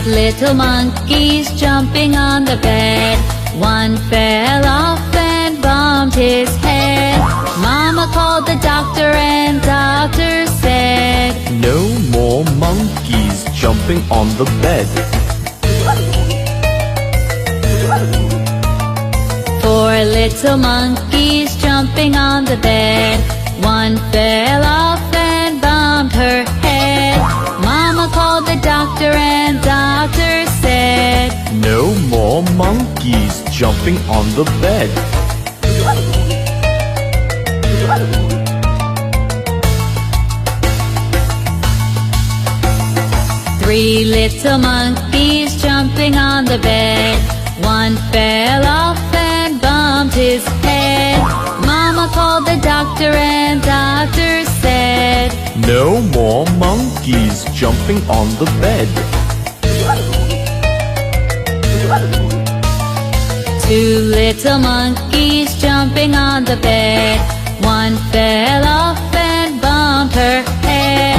little monkeys jumping on the bed. One fell off and bumped his head. Mama called the doctor and doctor said, "No more monkeys jumping on the bed." Four little monkeys jumping on the bed. One fell off and bumped her head. Mama called the doctor and doctor said, "No more monkeys jumping on the bed." Three little monkeys jumping on the bed. One fell off and bumped his head. Mama called the doctor and doctor said, "No more monkeys jumping on the bed." Two little monkeys jumping on the bed. One fell off and bumped her head.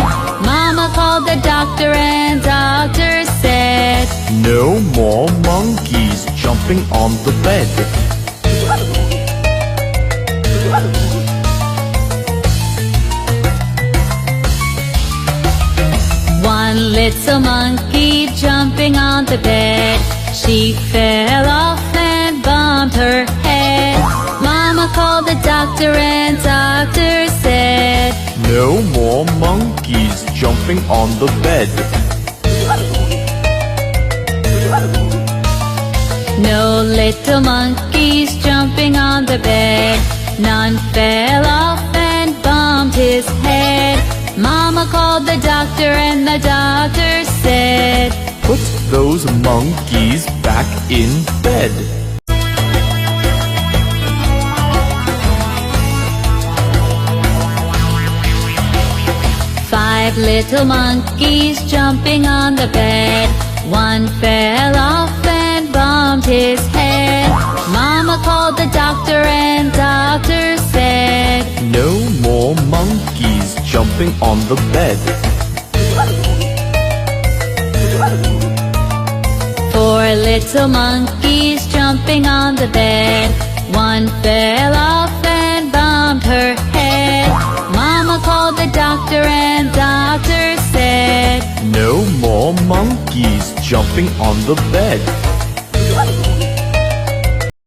Mama called the doctor and doctor said, "No more monkeys jumping on the bed." One little monkey jumping on the bed. She fell off and bumped her head. Mama called the doctor and doctor said, "No more monkeys jumping on the bed." No little monkeys jumping on the bed. None fell off and bumped his head. Mama called the doctor and the doctor said, "Put those monkeys back in bed." Five little monkeys jumping on the bed. One fell off and bumped his head. Mama called the doctor and doctor said, "No more monkeys jumping on the bed." Four little monkeys jumping on the bed. One fell off and bumped her head. Mama called the doctor and doctor said, "No more monkeys jumping on the bed."